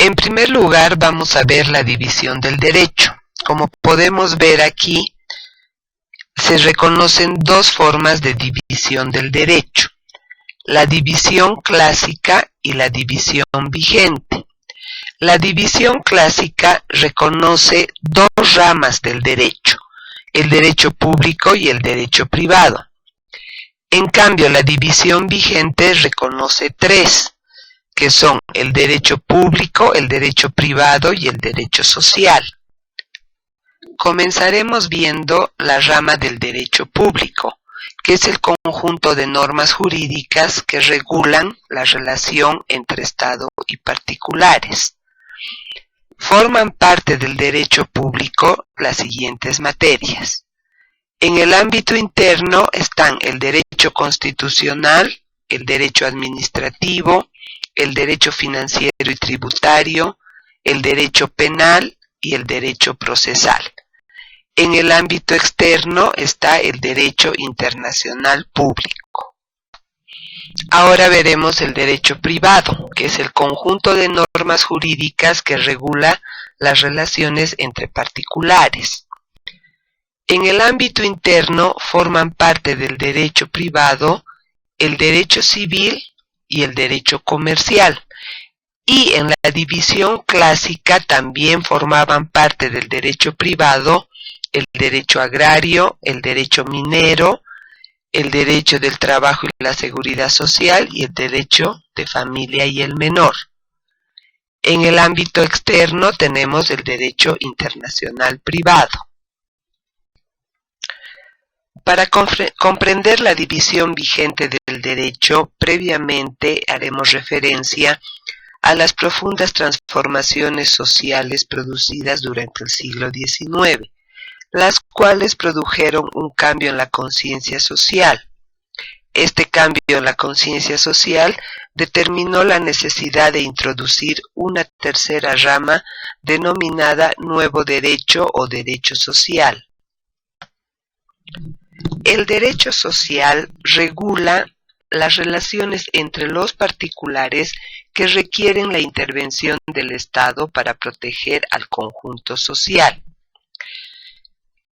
En primer lugar, vamos a ver la división del derecho. Como podemos ver aquí, se reconocen dos formas de división del derecho: la división clásica y la división vigente. La división clásica reconoce dos ramas del derecho: el derecho público y el derecho privado. En cambio, la división vigente reconoce tres, que son el derecho público, el derecho privado y el derecho social. Comenzaremos viendo la rama del derecho público, que es el conjunto de normas jurídicas que regulan la relación entre Estado y particulares. Forman parte del derecho público las siguientes materias. En el ámbito interno están el derecho constitucional, el derecho administrativo, el derecho financiero y tributario, el derecho penal y el derecho procesal. En el ámbito externo está el derecho internacional público. Ahora veremos el derecho privado, que es el conjunto de normas jurídicas que regula las relaciones entre particulares. En el ámbito interno forman parte del derecho privado el derecho civil y el derecho comercial. Y en la división clásica también formaban parte del derecho privado el derecho agrario, el derecho minero, el derecho del trabajo y la seguridad social y el derecho de familia y el menor. En el ámbito externo tenemos el derecho internacional privado. Para comprender la división vigente del derecho, previamente haremos referencia a las profundas transformaciones sociales producidas durante el siglo XIX, las cuales produjeron un cambio en la conciencia social. Este cambio en la conciencia social determinó la necesidad de introducir una tercera rama denominada nuevo derecho o derecho social. El derecho social regula las relaciones entre los particulares que requieren la intervención del Estado para proteger al conjunto social.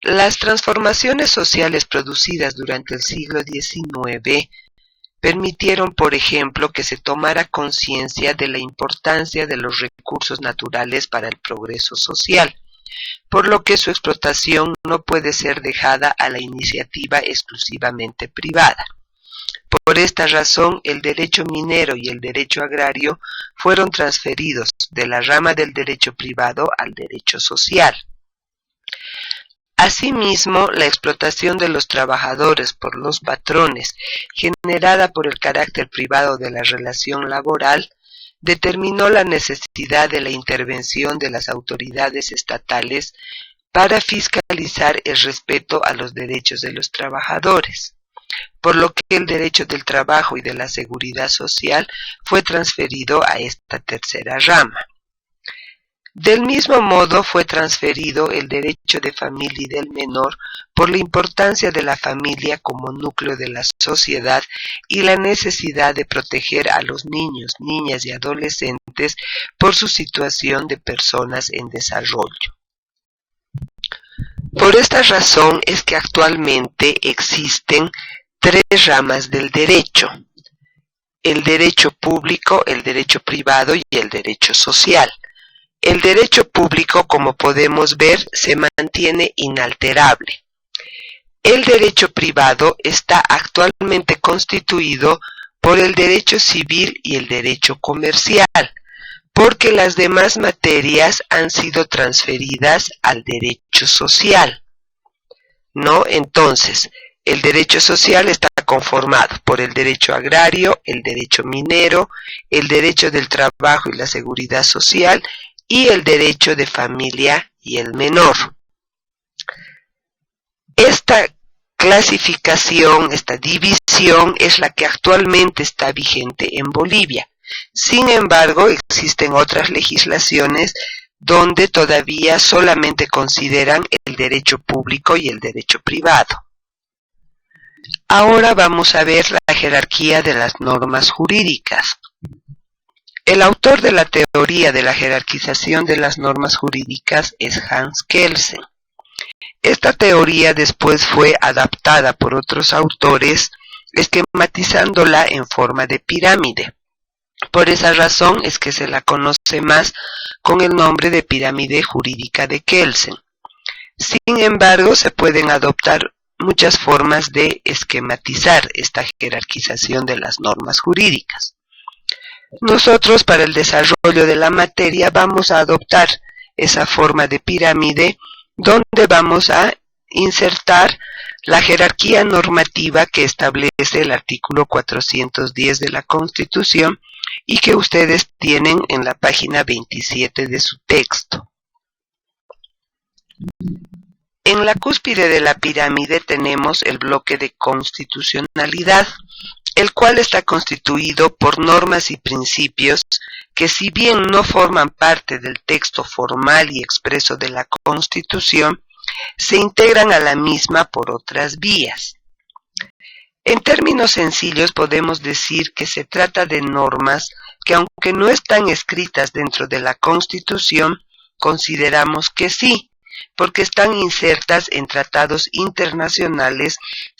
Las transformaciones sociales producidas durante el siglo XIX permitieron, por ejemplo, que se tomara conciencia de la importancia de los recursos naturales para el progreso social, por lo que su explotación no puede ser dejada a la iniciativa exclusivamente privada. Por esta razón, el derecho minero y el derecho agrario fueron transferidos de la rama del derecho privado al derecho social. Asimismo, la explotación de los trabajadores por los patrones, generada por el carácter privado de la relación laboral, determinó la necesidad de la intervención de las autoridades estatales para fiscalizar el respeto a los derechos de los trabajadores, por lo que el derecho del trabajo y de la seguridad social fue transferido a esta tercera rama. Del mismo modo fue transferido el derecho de familia y del menor por la importancia de la familia como núcleo de la sociedad y la necesidad de proteger a los niños, niñas y adolescentes por su situación de personas en desarrollo. Por esta razón es que actualmente existen tres ramas del derecho: el derecho público, el derecho privado y el derecho social. El derecho público, como podemos ver, se mantiene inalterable. El derecho privado está actualmente constituido por el derecho civil y el derecho comercial, porque las demás materias han sido transferidas al derecho social, ¿no? Entonces, el derecho social está conformado por el derecho agrario, el derecho minero, el derecho del trabajo y la seguridad social y el derecho de familia y el menor. Esta clasificación, esta división es la que actualmente está vigente en Bolivia. Sin embargo, existen otras legislaciones donde todavía solamente consideran el derecho público y el derecho privado. Ahora vamos a ver la jerarquía de las normas jurídicas. El autor de la teoría de la jerarquización de las normas jurídicas es Hans Kelsen. Esta teoría después fue adaptada por otros autores, esquematizándola en forma de pirámide. Por esa razón es que se la conoce más con el nombre de pirámide jurídica de Kelsen. Sin embargo, se pueden adoptar muchas formas de esquematizar esta jerarquización de las normas jurídicas. Nosotros, para el desarrollo de la materia, vamos a adoptar esa forma de pirámide donde vamos a insertar la jerarquía normativa que establece el artículo 410 de la Constitución y que ustedes tienen en la página 27 de su texto. En la cúspide de la pirámide tenemos el bloque de constitucionalidad, el cual está constituido por normas y principios que, si bien no forman parte del texto formal y expreso de la Constitución, se integran a la misma por otras vías. En términos sencillos podemos decir que se trata de normas que, aunque no están escritas dentro de la Constitución, consideramos que sí, porque están insertas en tratados internacionales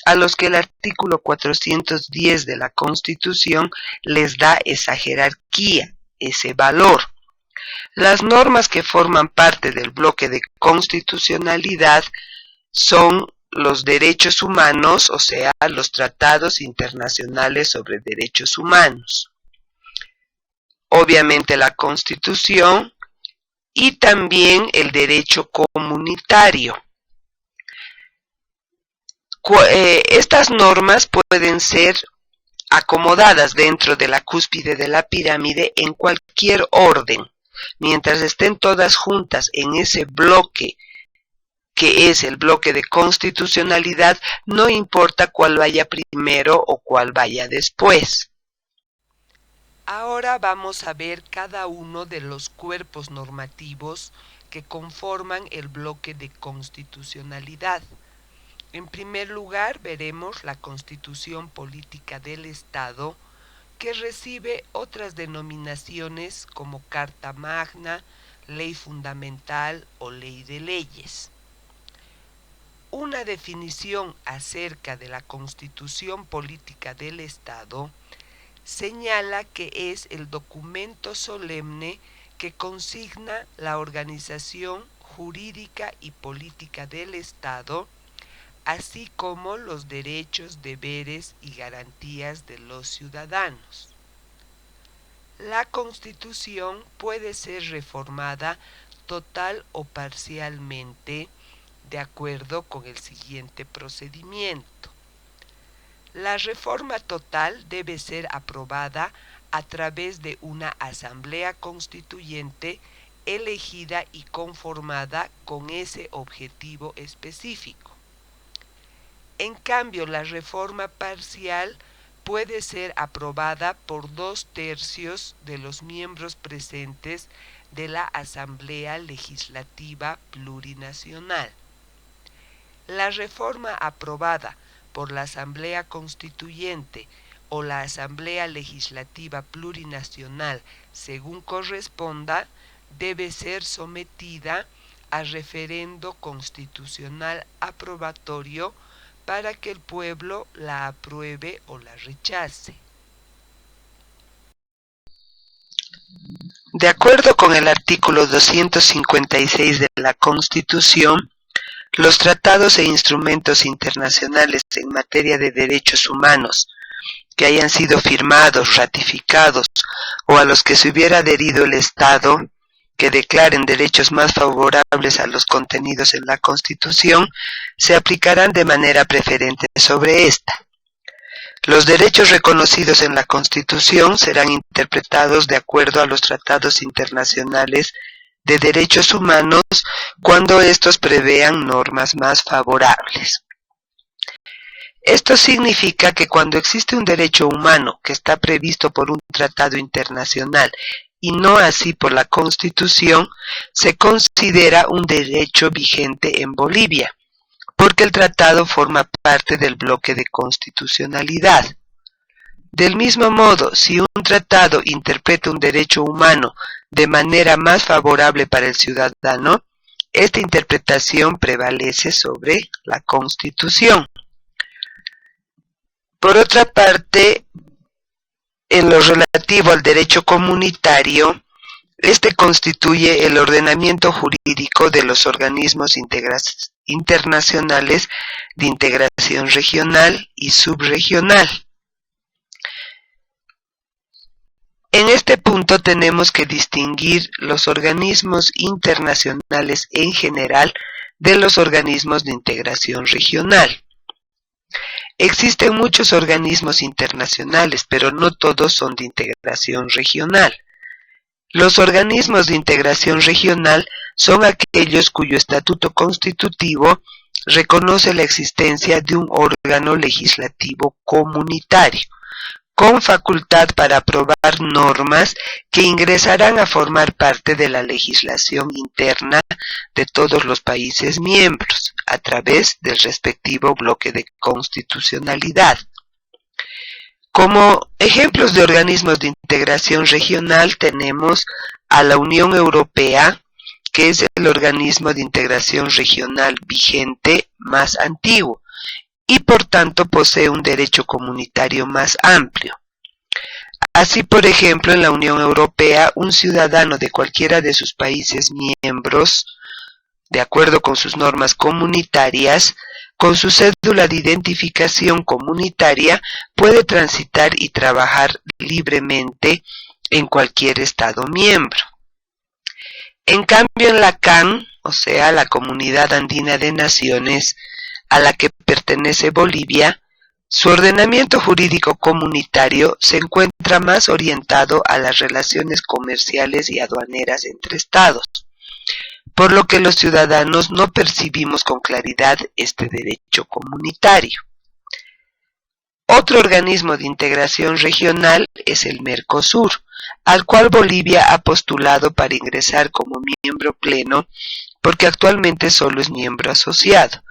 a los que el artículo 410 de la Constitución les da esa jerarquía, ese valor. Las normas que forman parte del bloque de constitucionalidad son los derechos humanos, o sea, los tratados internacionales sobre derechos humanos. Obviamente la Constitución y también el derecho comunitario. Estas normas pueden ser acomodadas dentro de la cúspide de la pirámide en cualquier orden, mientras estén todas juntas en ese bloque que es el bloque de constitucionalidad, no importa cuál vaya primero o cuál vaya después. Ahora vamos a ver cada uno de los cuerpos normativos que conforman el bloque de constitucionalidad. En primer lugar, veremos la Constitución Política del Estado, que recibe otras denominaciones como Carta Magna, Ley Fundamental o Ley de Leyes. Una definición acerca de la Constitución Política del Estado señala que es el documento solemne que consigna la organización jurídica y política del Estado, así como los derechos, deberes y garantías de los ciudadanos. La Constitución puede ser reformada total o parcialmente de acuerdo con el siguiente procedimiento. La reforma total debe ser aprobada a través de una asamblea constituyente elegida y conformada con ese objetivo específico. En cambio, la reforma parcial puede ser aprobada por 2/3 de los miembros presentes de la Asamblea Legislativa Plurinacional. La reforma aprobada por la Asamblea Constituyente o la Asamblea Legislativa Plurinacional, según corresponda, debe ser sometida a referendo constitucional aprobatorio para que el pueblo la apruebe o la rechace. De acuerdo con el artículo 256 de la Constitución, los tratados e instrumentos internacionales en materia de derechos humanos que hayan sido firmados, ratificados o a los que se hubiera adherido el Estado, que declaren derechos más favorables a los contenidos en la Constitución, se aplicarán de manera preferente sobre esta. Los derechos reconocidos en la Constitución serán interpretados de acuerdo a los tratados internacionales de derechos humanos cuando estos prevean normas más favorables. Esto significa que cuando existe un derecho humano que está previsto por un tratado internacional y no así por la Constitución, se considera un derecho vigente en Bolivia, porque el tratado forma parte del bloque de constitucionalidad. Del mismo modo, si un tratado interpreta un derecho humano de manera más favorable para el ciudadano, esta interpretación prevalece sobre la Constitución. Por otra parte, en lo relativo al derecho comunitario, este constituye el ordenamiento jurídico de los organismos internacionales de integración regional y subregional. En este punto tenemos que distinguir los organismos internacionales en general de los organismos de integración regional. Existen muchos organismos internacionales, pero no todos son de integración regional. Los organismos de integración regional son aquellos cuyo estatuto constitutivo reconoce la existencia de un órgano legislativo comunitario, con facultad para aprobar normas que ingresarán a formar parte de la legislación interna de todos los países miembros, a través del respectivo bloque de constitucionalidad. Como ejemplos de organismos de integración regional tenemos a la Unión Europea, que es el organismo de integración regional vigente más antiguo, y por tanto posee un derecho comunitario más amplio. Así, por ejemplo, en la Unión Europea, un ciudadano de cualquiera de sus países miembros, de acuerdo con sus normas comunitarias, con su cédula de identificación comunitaria, puede transitar y trabajar libremente en cualquier Estado miembro. En cambio, en la CAN, o sea, la Comunidad Andina de Naciones, a la que pertenece Bolivia, su ordenamiento jurídico comunitario se encuentra más orientado a las relaciones comerciales y aduaneras entre estados, por lo que los ciudadanos no percibimos con claridad este derecho comunitario. Otro organismo de integración regional es el Mercosur, al cual Bolivia ha postulado para ingresar como miembro pleno, porque actualmente solo es miembro asociado.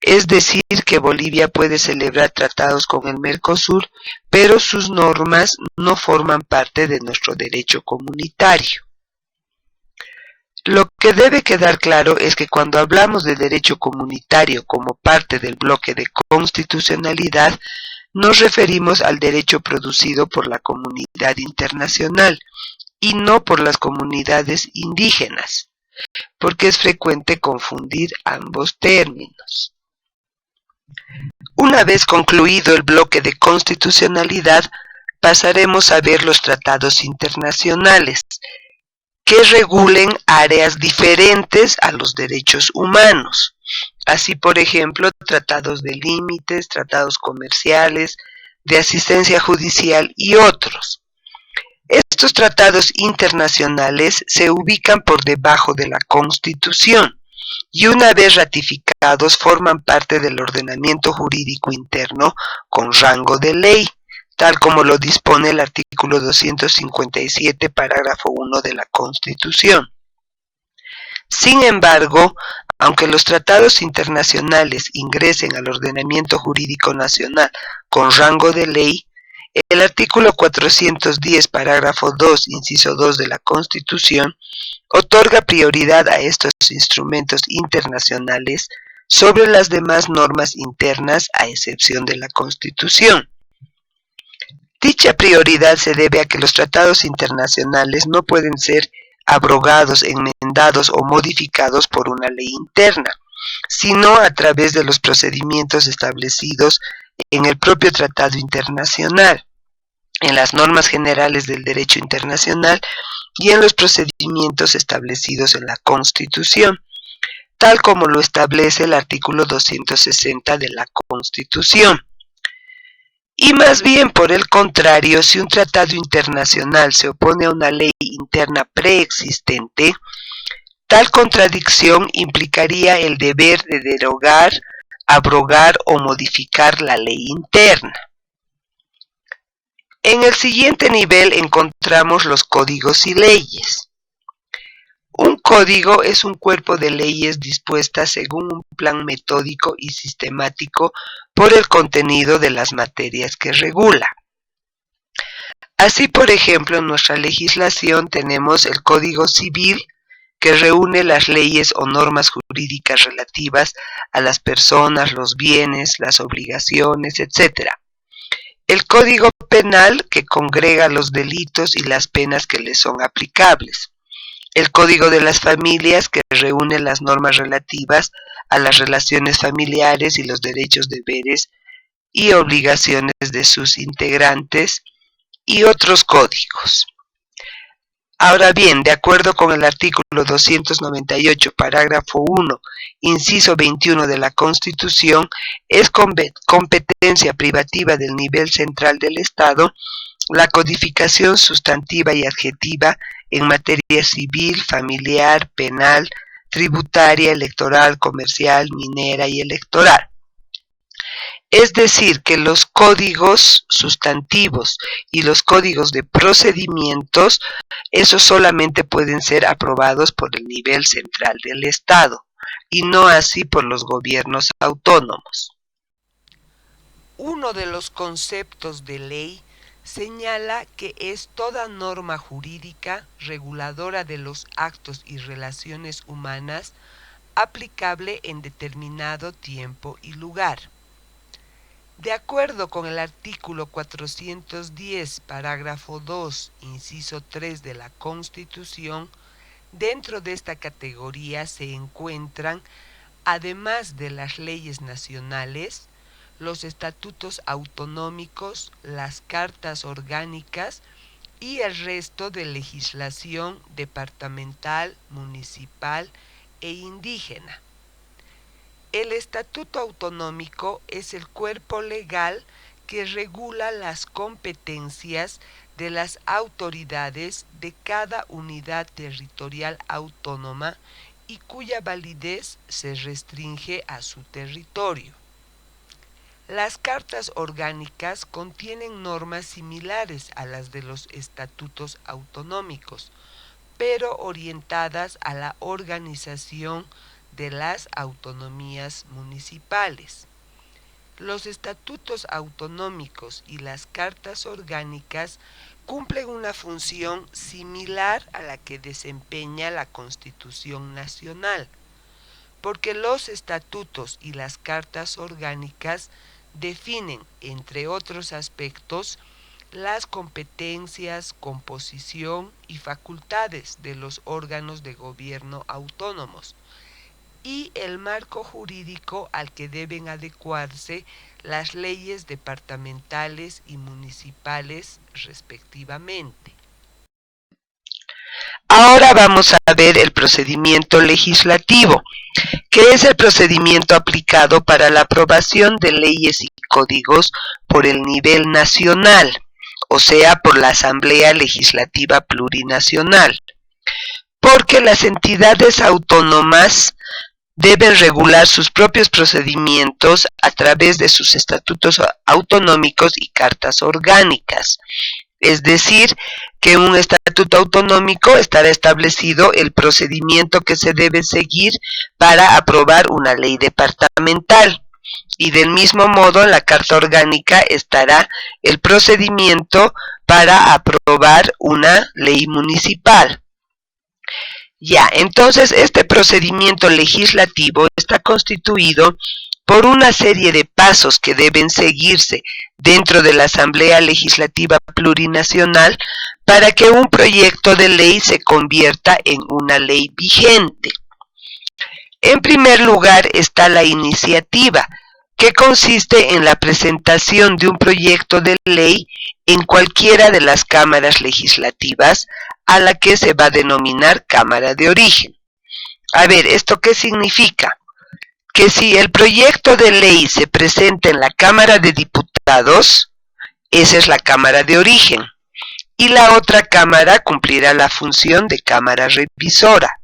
Es decir, que Bolivia puede celebrar tratados con el Mercosur, pero sus normas no forman parte de nuestro derecho comunitario. Lo que debe quedar claro es que cuando hablamos de derecho comunitario como parte del bloque de constitucionalidad, nos referimos al derecho producido por la comunidad internacional y no por las comunidades indígenas, porque es frecuente confundir ambos términos. Una vez concluido el bloque de constitucionalidad, pasaremos a ver los tratados internacionales, que regulen áreas diferentes a los derechos humanos. Así, por ejemplo, tratados de límites, tratados comerciales, de asistencia judicial y otros. Estos tratados internacionales se ubican por debajo de la Constitución y una vez ratificados forman parte del ordenamiento jurídico interno con rango de ley, tal como lo dispone el artículo 257, parágrafo 1 de la Constitución. Sin embargo, aunque los tratados internacionales ingresen al ordenamiento jurídico nacional con rango de ley, el artículo 410, parágrafo 2, inciso 2 de la Constitución, otorga prioridad a estos instrumentos internacionales sobre las demás normas internas, a excepción de la Constitución. Dicha prioridad se debe a que los tratados internacionales no pueden ser abrogados, enmendados o modificados por una ley interna, sino a través de los procedimientos establecidos en el propio tratado internacional, en las normas generales del derecho internacional y en los procedimientos establecidos en la Constitución, tal como lo establece el artículo 260 de la Constitución. Y más bien, por el contrario, si un tratado internacional se opone a una ley interna preexistente, tal contradicción implicaría el deber de derogar, abrogar o modificar la ley interna. En el siguiente nivel encontramos los códigos y leyes. Un código es un cuerpo de leyes dispuestas según un plan metódico y sistemático por el contenido de las materias que regula. Así, por ejemplo, en nuestra legislación tenemos el Código Civil, que reúne las leyes o normas jurídicas relativas a las personas, los bienes, las obligaciones, etc. El Código Penal, que congrega los delitos y las penas que les son aplicables. El Código de las Familias, que reúne las normas relativas a las relaciones familiares y los derechos, deberes y obligaciones de sus integrantes, y otros códigos. Ahora bien, de acuerdo con el artículo 298, parágrafo 1, inciso 21 de la Constitución, es competencia privativa del nivel central del Estado la codificación sustantiva y adjetiva en materia civil, familiar, penal, tributaria, electoral, comercial, minera y electoral. Es decir, que los códigos sustantivos y los códigos de procedimientos, esos solamente pueden ser aprobados por el nivel central del Estado y no así por los gobiernos autónomos. Uno de los conceptos de ley señala que es toda norma jurídica reguladora de los actos y relaciones humanas aplicable en determinado tiempo y lugar. De acuerdo con el artículo 410, parágrafo 2, inciso 3 de la Constitución, dentro de esta categoría se encuentran, además de las leyes nacionales, los estatutos autonómicos, las cartas orgánicas y el resto de legislación departamental, municipal e indígena. El Estatuto Autonómico es el cuerpo legal que regula las competencias de las autoridades de cada unidad territorial autónoma y cuya validez se restringe a su territorio. Las cartas orgánicas contienen normas similares a las de los estatutos autonómicos, pero orientadas a la organización de las autonomías municipales. Los estatutos autonómicos y las cartas orgánicas cumplen una función similar a la que desempeña la Constitución Nacional, porque los estatutos y las cartas orgánicas definen, entre otros aspectos, las competencias, composición y facultades de los órganos de gobierno autónomos, y el marco jurídico al que deben adecuarse las leyes departamentales y municipales respectivamente. Ahora vamos a ver el procedimiento legislativo, que es el procedimiento aplicado para la aprobación de leyes y códigos por el nivel nacional, o sea, por la Asamblea Legislativa Plurinacional, porque las entidades autónomas deben regular sus propios procedimientos a través de sus estatutos autonómicos y cartas orgánicas. Es decir, que en un estatuto autonómico estará establecido el procedimiento que se debe seguir para aprobar una ley departamental. Y del mismo modo, en la carta orgánica estará el procedimiento para aprobar una ley municipal. Ya, entonces este procedimiento legislativo está constituido por una serie de pasos que deben seguirse dentro de la Asamblea Legislativa Plurinacional para que un proyecto de ley se convierta en una ley vigente. En primer lugar está la iniciativa, que consiste en la presentación de un proyecto de ley en cualquiera de las cámaras legislativas a la que se va a denominar Cámara de Origen. A ver, ¿esto qué significa? Que si el proyecto de ley se presenta en la Cámara de Diputados, esa es la Cámara de Origen, y la otra Cámara cumplirá la función de Cámara Revisora.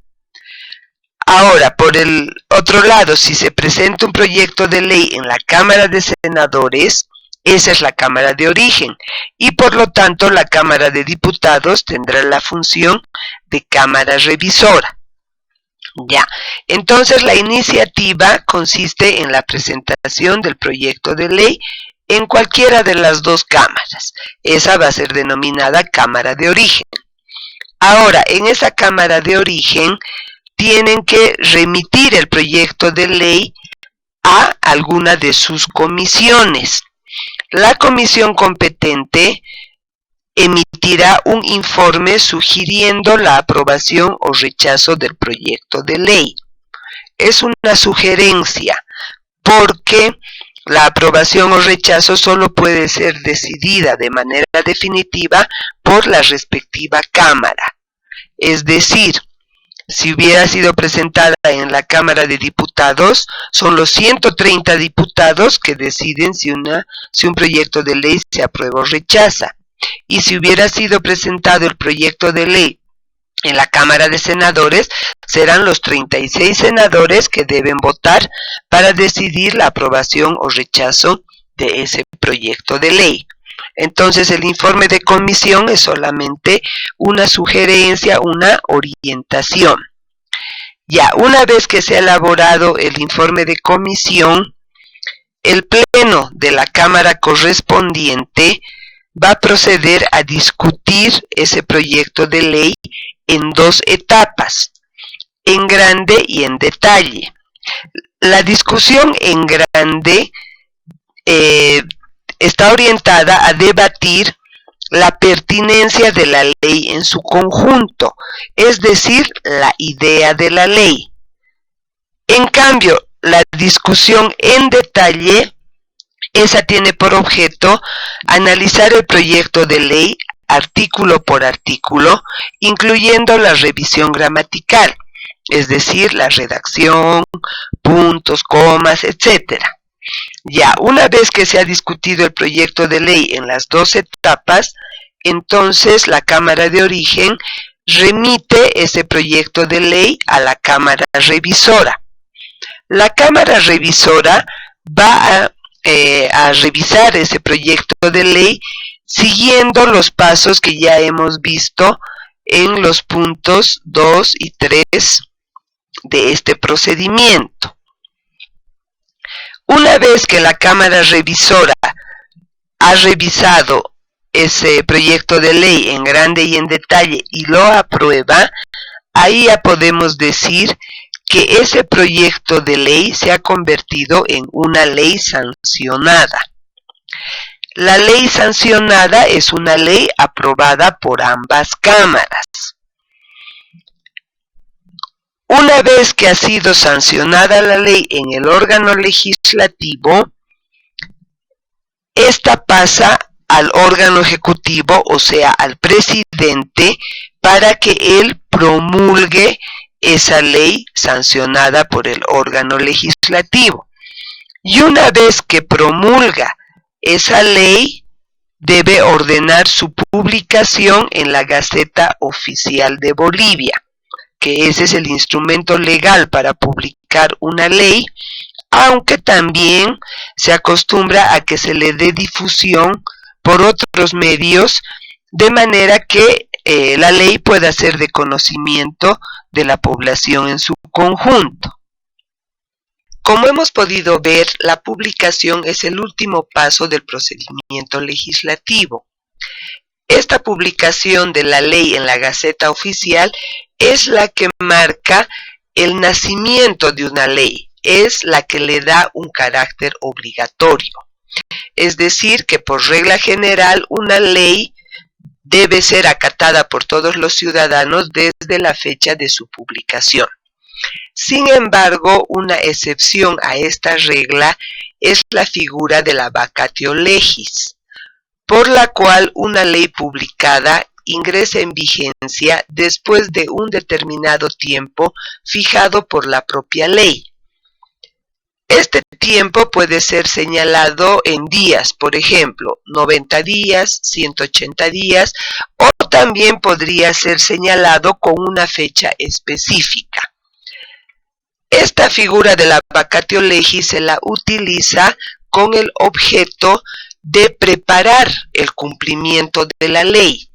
Ahora, por el otro lado, si se presenta un proyecto de ley en la Cámara de Senadores, esa es la Cámara de Origen, y por lo tanto la Cámara de Diputados tendrá la función de Cámara Revisora. Ya, entonces la iniciativa consiste en la presentación del proyecto de ley en cualquiera de las dos cámaras. Esa va a ser denominada cámara de origen. Ahora, en esa cámara de origen tienen que remitir el proyecto de ley a alguna de sus comisiones. La comisión competente emitirá un informe sugiriendo la aprobación o rechazo del proyecto de ley. Es una sugerencia porque la aprobación o rechazo solo puede ser decidida de manera definitiva por la respectiva cámara. Es decir, si hubiera sido presentada en la Cámara de Diputados, son los 130 diputados que deciden si un proyecto de ley se aprueba o rechaza. Y si hubiera sido presentado el proyecto de ley en la Cámara de Senadores, serán los 36 senadores que deben votar para decidir la aprobación o rechazo de ese proyecto de ley. Entonces el informe de comisión es solamente una sugerencia, una orientación. Ya, una vez que se ha elaborado el informe de comisión, el pleno de la Cámara correspondiente va a proceder a discutir ese proyecto de ley en dos etapas, en grande y en detalle. La discusión en grande está orientada a debatir la pertinencia de la ley en su conjunto, es decir, la idea de la ley. En cambio, la discusión en detalle, esa tiene por objeto analizar el proyecto de ley artículo por artículo, incluyendo la revisión gramatical, es decir, la redacción, puntos, comas, etc. Ya, una vez que se ha discutido el proyecto de ley en las dos etapas, entonces la Cámara de Origen remite ese proyecto de ley a la Cámara Revisora. La Cámara Revisora va a revisar ese proyecto de ley siguiendo los pasos que ya hemos visto en los puntos 2 y 3 de este procedimiento. Una vez que la Cámara Revisora ha revisado ese proyecto de ley en grande y en detalle y lo aprueba, ahí ya podemos decir que ese proyecto de ley se ha convertido en una ley sancionada. La ley sancionada es una ley aprobada por ambas cámaras. Una vez que ha sido sancionada la ley en el órgano legislativo, esta pasa al órgano ejecutivo, o sea, al presidente, para que él promulgue esa ley sancionada por el órgano legislativo. Y una vez que promulga esa ley, debe ordenar su publicación en la Gaceta Oficial de Bolivia, que ese es el instrumento legal para publicar una ley, aunque también se acostumbra a que se le dé difusión por otros medios, de manera que la ley pueda ser de conocimiento de la población en su conjunto. Como hemos podido ver, la publicación es el último paso del procedimiento legislativo. Esta publicación de la ley en la Gaceta Oficial es la que marca el nacimiento de una ley, es la que le da un carácter obligatorio. Es decir, que por regla general una ley debe ser acatada por todos los ciudadanos desde la fecha de su publicación. Sin embargo, una excepción a esta regla es la figura de la vacatio legis, por la cual una ley publicada ingresa en vigencia después de un determinado tiempo fijado por la propia ley. Este tiempo puede ser señalado en días, por ejemplo, 90 días, 180 días, o también podría ser señalado con una fecha específica. Esta figura de la vacatio legis se la utiliza con el objeto de preparar el cumplimiento de la ley.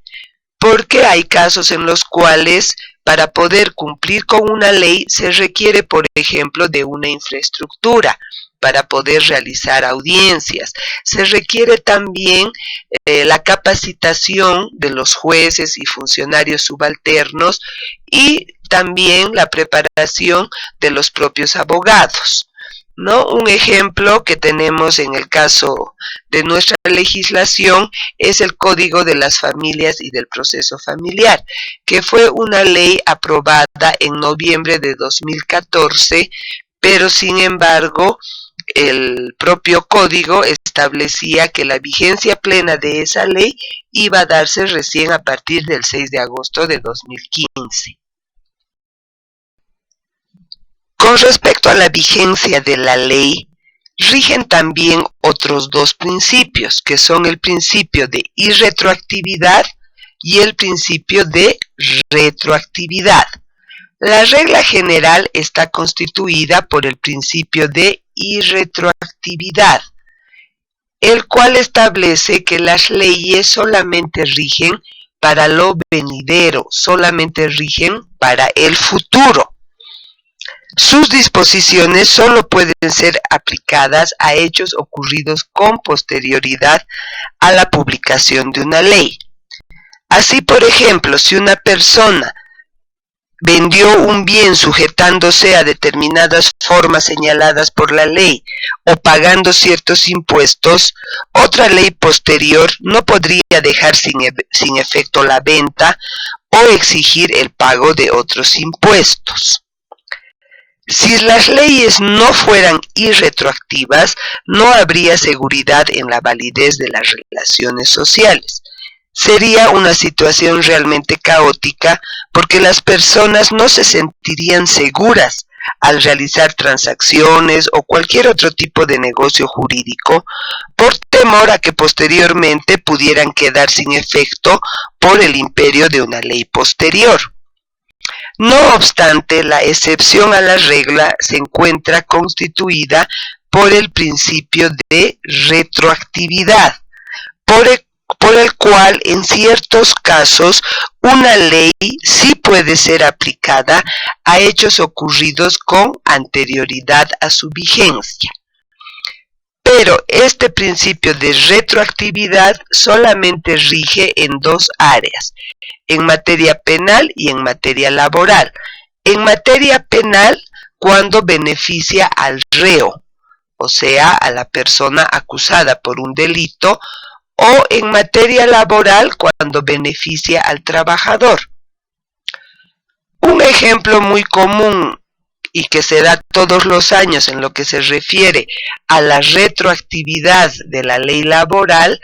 porque hay casos en los cuales para poder cumplir con una ley se requiere, por ejemplo, de una infraestructura para poder realizar audiencias. Se requiere también la capacitación de los jueces y funcionarios subalternos y también la preparación de los propios abogados, ¿no? Un ejemplo que tenemos en el caso de nuestra legislación es el Código de las Familias y del Proceso Familiar, que fue una ley aprobada en noviembre de 2014, pero sin embargo el propio código establecía que la vigencia plena de esa ley iba a darse recién a partir del 6 de agosto de 2015. Con respecto a la vigencia de la ley, rigen también otros dos principios, que son el principio de irretroactividad y el principio de retroactividad. La regla general está constituida por el principio de irretroactividad, el cual establece que las leyes solamente rigen para lo venidero, solamente rigen para el futuro. Sus disposiciones solo pueden ser aplicadas a hechos ocurridos con posterioridad a la publicación de una ley. Así, por ejemplo, si una persona vendió un bien sujetándose a determinadas formas señaladas por la ley o pagando ciertos impuestos, otra ley posterior no podría dejar sin efecto la venta o exigir el pago de otros impuestos. Si las leyes no fueran irretroactivas, no habría seguridad en la validez de las relaciones sociales. Sería una situación realmente caótica porque las personas no se sentirían seguras al realizar transacciones o cualquier otro tipo de negocio jurídico por temor a que posteriormente pudieran quedar sin efecto por el imperio de una ley posterior. No obstante, la excepción a la regla se encuentra constituida por el principio de retroactividad, por el cual en ciertos casos una ley sí puede ser aplicada a hechos ocurridos con anterioridad a su vigencia. Pero este principio de retroactividad solamente rige en dos áreas, en materia penal y en materia laboral. En materia penal, cuando beneficia al reo, o sea, a la persona acusada por un delito, o en materia laboral, cuando beneficia al trabajador. Un ejemplo muy común y que se da todos los años en lo que se refiere a la retroactividad de la ley laboral,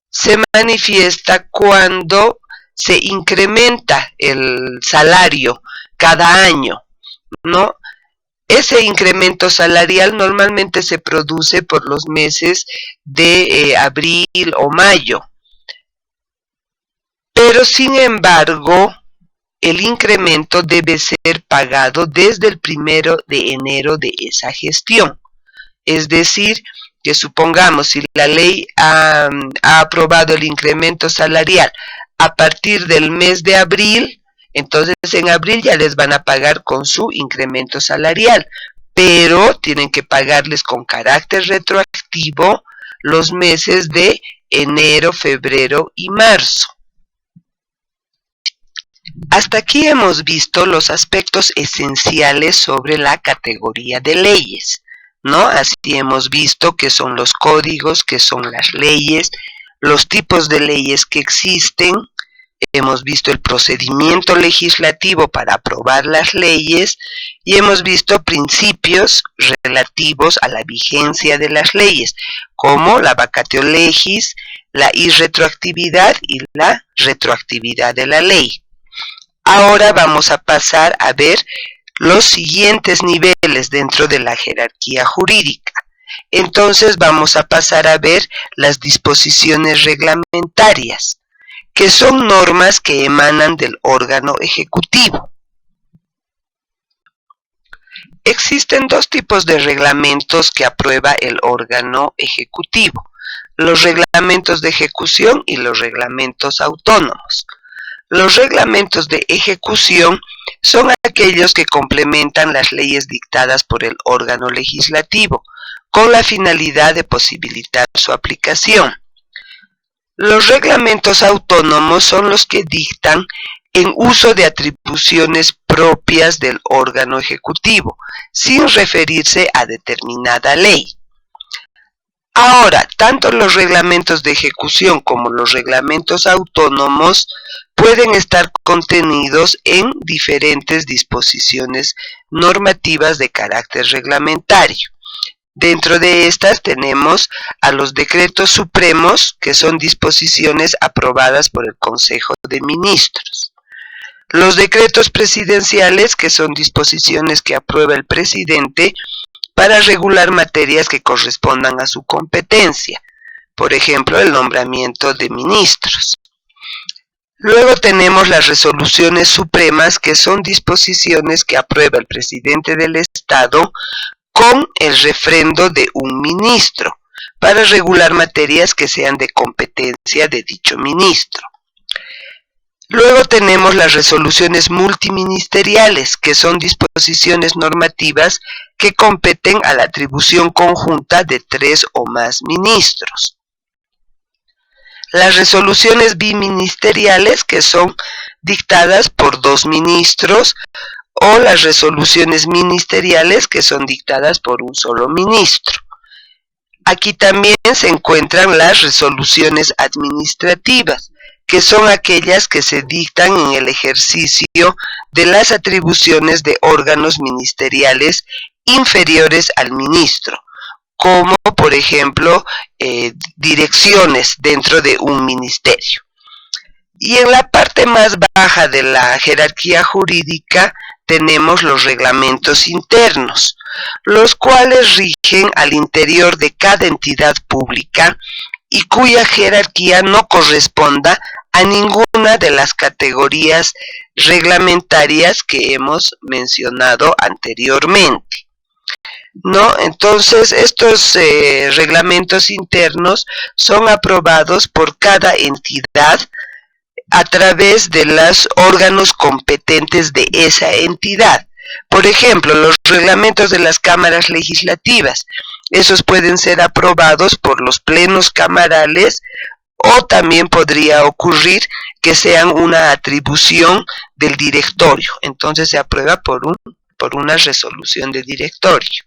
se manifiesta cuando se incrementa el salario cada año, ¿no? Ese incremento salarial normalmente se produce por los meses de abril o mayo, pero sin embargo el incremento debe ser pagado desde el 1 de enero de esa gestión. Es decir, que supongamos si la ley ha aprobado el incremento salarial a partir del mes de abril, entonces en abril ya les van a pagar con su incremento salarial, pero tienen que pagarles con carácter retroactivo los meses de enero, febrero y marzo. Hasta aquí hemos visto los aspectos esenciales sobre la categoría de leyes, ¿no? Así hemos visto qué son los códigos, qué son las leyes, los tipos de leyes que existen, hemos visto el procedimiento legislativo para aprobar las leyes y hemos visto principios relativos a la vigencia de las leyes, como la vacatio legis, la irretroactividad y la retroactividad de la ley. Ahora vamos a pasar a ver los siguientes niveles dentro de la jerarquía jurídica. Entonces vamos a pasar a ver las disposiciones reglamentarias, que son normas que emanan del órgano ejecutivo. Existen dos tipos de reglamentos que aprueba el órgano ejecutivo: los reglamentos de ejecución y los reglamentos autónomos. Los reglamentos de ejecución son aquellos que complementan las leyes dictadas por el órgano legislativo, con la finalidad de posibilitar su aplicación. Los reglamentos autónomos son los que dictan en uso de atribuciones propias del órgano ejecutivo, sin referirse a determinada ley. Ahora, tanto los reglamentos de ejecución como los reglamentos autónomos pueden estar contenidos en diferentes disposiciones normativas de carácter reglamentario. Dentro de estas tenemos a los decretos supremos, que son disposiciones aprobadas por el Consejo de Ministros. Los decretos presidenciales, que son disposiciones que aprueba el presidente para regular materias que correspondan a su competencia, por ejemplo, el nombramiento de ministros. Luego tenemos las resoluciones supremas, que son disposiciones que aprueba el presidente del Estado con el refrendo de un ministro, para regular materias que sean de competencia de dicho ministro. Luego tenemos las resoluciones multiministeriales, que son disposiciones normativas que competen a la atribución conjunta de 3 o más ministros. Las resoluciones biministeriales, que son dictadas por 2 ministros, o las resoluciones ministeriales, que son dictadas por un solo ministro. Aquí también se encuentran las resoluciones administrativas, que son aquellas que se dictan en el ejercicio de las atribuciones de órganos ministeriales inferiores al ministro, como por ejemplo direcciones dentro de un ministerio. Y en la parte más baja de la jerarquía jurídica tenemos los reglamentos internos, los cuales rigen al interior de cada entidad pública y cuya jerarquía no corresponda a ninguna de las categorías reglamentarias que hemos mencionado anteriormente. ¿No? Entonces, estos reglamentos internos son aprobados por cada entidad a través de los órganos competentes de esa entidad. Por ejemplo, los reglamentos de las cámaras legislativas, esos pueden ser aprobados por los plenos camarales, o también podría ocurrir que sean una atribución del directorio. Entonces se aprueba por una resolución de directorio.